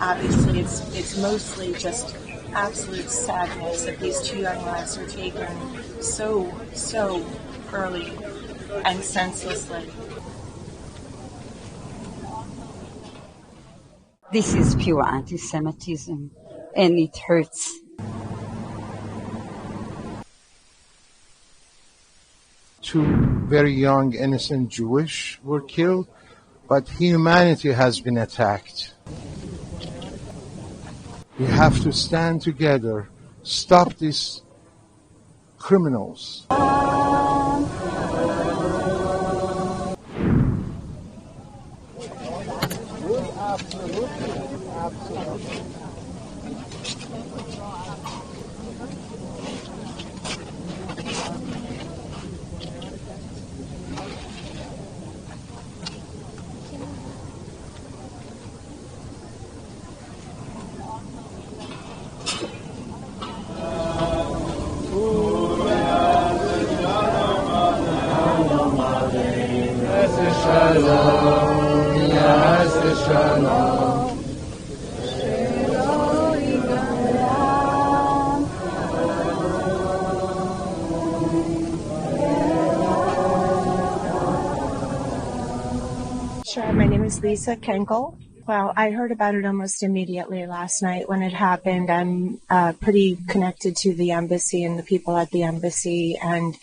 Obviously, it's mostly just absolute sadness that these two young lives were taken so early and senselessly. This is pure anti-Semitism, and it hurts. Two very young, innocent Jewish were killed, but humanity has been attacked. We have to stand together, stop these criminals. Sure, my name is Lisa Kenkel. Well, I heard about it almost immediately last night when it happened. I'm pretty connected to the embassy and the people at the embassy, and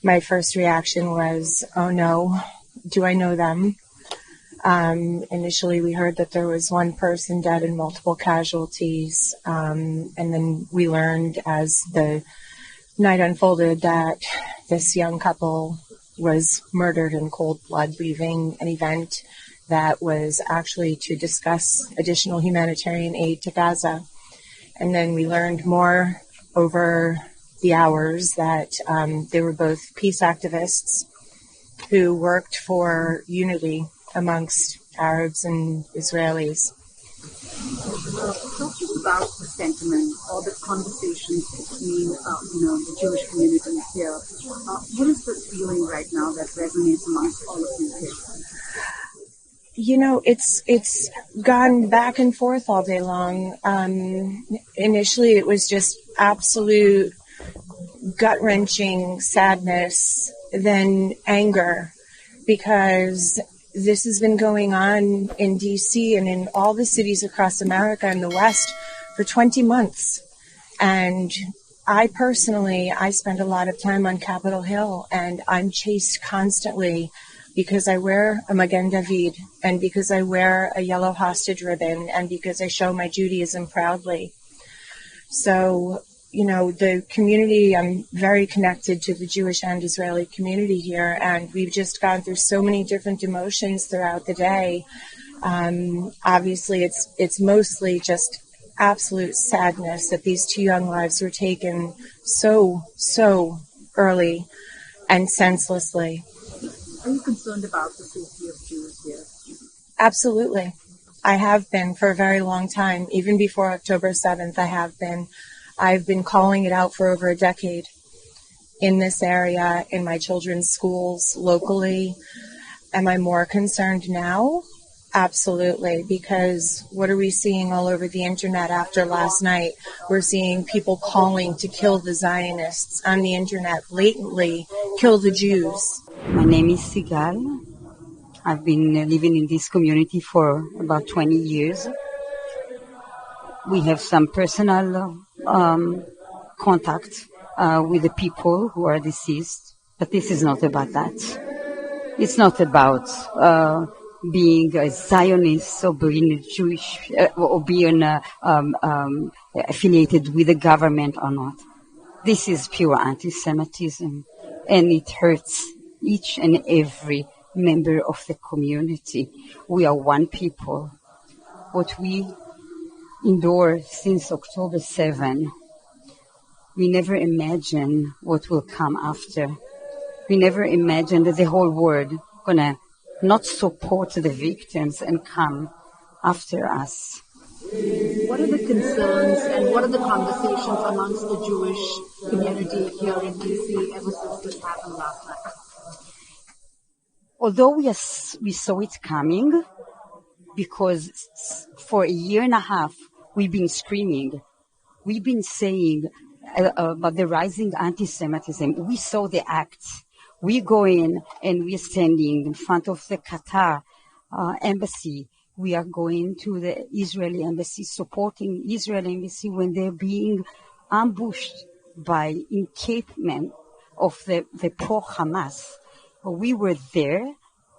my first reaction was, oh no, do I know them? Initially, we heard that there was one person dead and multiple casualties, and then we learned as the night unfolded that this young couple was murdered in cold blood, leaving an event that was actually to discuss additional humanitarian aid to Gaza. And then we learned more over the hours that they were both peace activists who worked for unity amongst Arabs and Israelis. Talk to us about the sentiment or the conversations between, the Jewish community here. What is the feeling right now that resonates amongst all of you here? It's gone back and forth all day long. Initially, it was just absolute gut-wrenching sadness, then anger, because this has been going on in D.C. and in all the cities across America and the West for 20 months. And I spend a lot of time on Capitol Hill, and I'm chased constantly because I wear a Magen David, and because I wear a yellow hostage ribbon, and because I show my Judaism proudly. So, the community, I'm very connected to the Jewish and Israeli community here, and we've just gone through so many different emotions throughout the day. Obviously, it's mostly just absolute sadness that these two young lives were taken so early and senselessly. Are you concerned about the safety of Jews here? Absolutely. I have been for a very long time. Even before October 7th, I have been. I've been calling it out for over a decade in this area, in my children's schools, locally. Am I more concerned now? Absolutely, because what are we seeing all over the internet after last night? We're seeing people calling to kill the Zionists on the internet, blatantly kill the Jews. My name is Sigal. I've been living in this community for about 20 years. We have some personal contact with the people who are deceased, but this is not about that. It's not about being a Zionist or being a Jewish or being affiliated with the government or not. This is pure anti-Semitism, and it hurts each and every member of the community. We are one people. What we endure since October 7, we never imagine what will come after. We never imagined that the whole world gonna not support the victims and come after us. What are the concerns and what are the conversations amongst the Jewish community here in D.C. ever since this happened last night? Although we saw it coming, because for a year and a half, we've been screaming. We've been saying about the rising anti-Semitism. We saw the acts. We go in and we're standing in front of the Qatar embassy. We are going to the Israeli embassy, supporting Israeli embassy when they're being ambushed by encampment of the pro-Hamas. We were there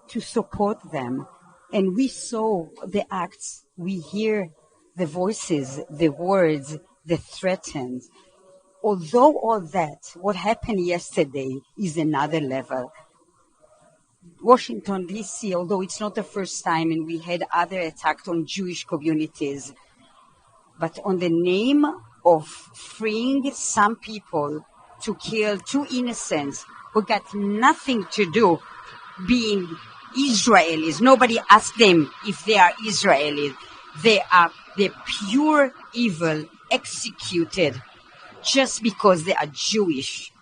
to support them. And we saw the acts. We hear the voices, the words, the threats. Although all that, what happened yesterday is another level. Washington, D.C., although it's not the first time, and we had other attacks on Jewish communities, but on the name of freeing some people to kill two innocents who got nothing to do being Israelis. Nobody asked them if they are Israelis. They are the pure evil executed just because they are Jewish.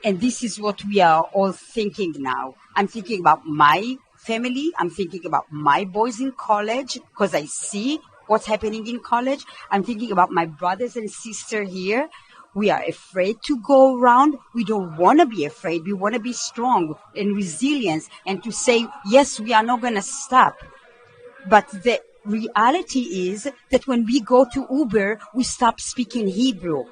And this is what we are all thinking now. I'm thinking about my family. I'm thinking about my boys in college because I see what's happening in college. I'm thinking about my brothers and sisters here. We are afraid to go around. We don't want to be afraid. We want to be strong and resilient and to say, yes, we are not going to stop. But the reality is that when we go to Uber, we stop speaking Hebrew.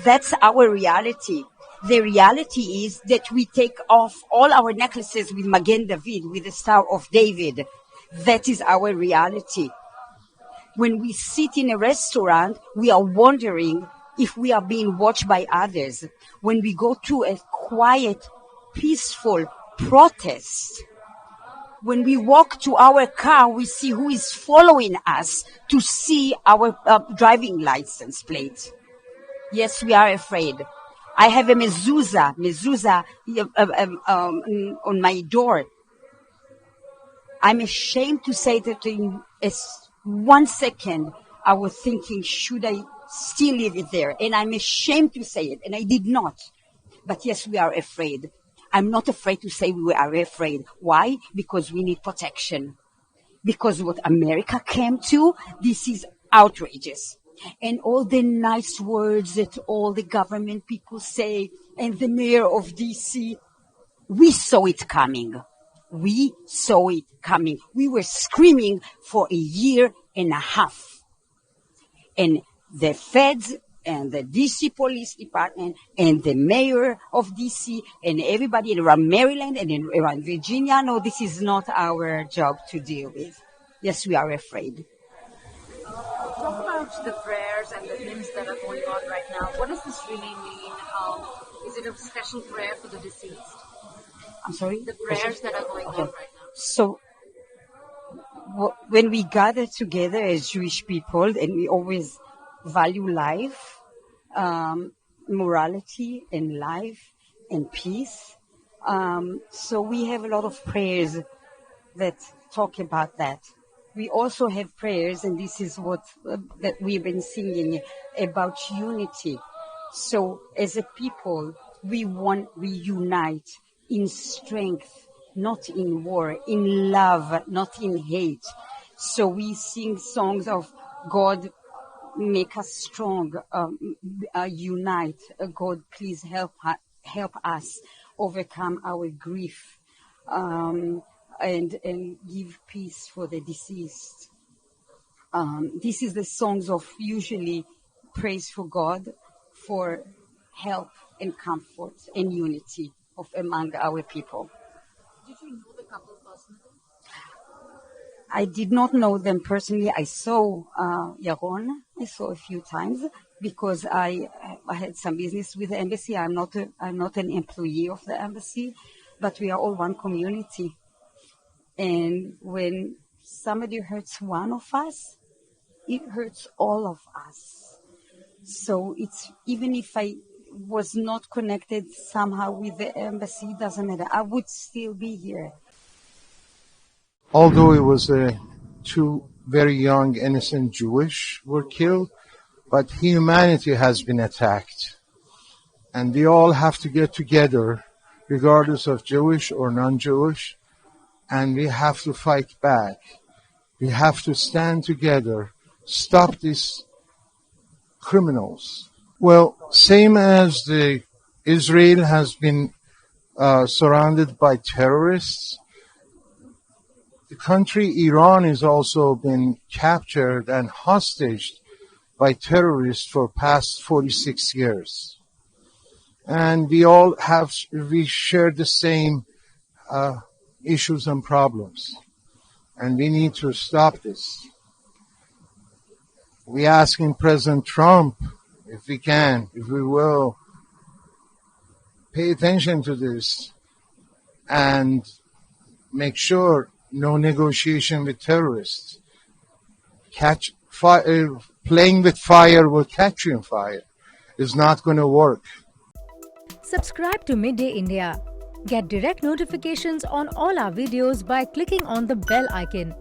That's our reality. The reality is that we take off all our necklaces with Magen David, with the Star of David. That is our reality. When we sit in a restaurant, we are wondering if we are being watched by others. When we go to a quiet, peaceful protest, when we walk to our car, we see who is following us to see our driving license plate. Yes, we are afraid. I have a mezuzah on my door. I'm ashamed to say that in 1 second, I was thinking, should I still leave it there? And I'm ashamed to say it, and I did not. But yes, we are afraid. I'm not afraid to say we are afraid. Why? Because we need protection. Because what America came to, this is outrageous. And all the nice words that all the government people say, and the mayor of D.C., we saw it coming. We saw it coming. We were screaming for a year and a half. And the feds and the D.C. Police Department and the mayor of D.C. and everybody around Maryland and around Virginia, no, this is not our job to deal with. Yes, we are afraid. Talk about the prayers and the hymns that are going on right now. What does this really mean? Is it a special prayer for the deceased? I'm sorry? The prayers that are going on right now. So, when we gather together as Jewish people, and we always value life, morality and life and peace, so we have a lot of prayers that talk about that. We also have prayers, and this is what that we've been singing about unity. So as a people, we unite in strength, not in war, in love, not in hate. So we sing songs of God, make us strong, unite. God, please help us overcome our grief. And give peace for the deceased. This is the songs of usually praise for God, for help and comfort and unity among our people. Did you know the couple personally? I did not know them personally. I saw Yaron. I saw a few times because I had some business with the embassy. I'm not an employee of the embassy, but we are all one community. And when somebody hurts one of us, it hurts all of us. So it's, even if I was not connected somehow with the embassy, it doesn't matter. I would still be here. Although it was two very young innocent Jewish were killed, but humanity has been attacked. And we all have to get together, regardless of Jewish or non-Jewish, and we have to fight back. We have to stand together, stop these criminals. Well, same as Israel has been surrounded by terrorists, the country Iran has also been captured and hostage by terrorists for past 46 years. And we share the same issues and problems. And we need to stop this. We asking President Trump, if we will, pay attention to this and make sure no negotiation with terrorists. Playing with fire will catch you in fire. It's not going to work. Subscribe to Midday India. Get direct notifications on all our videos by clicking on the bell icon.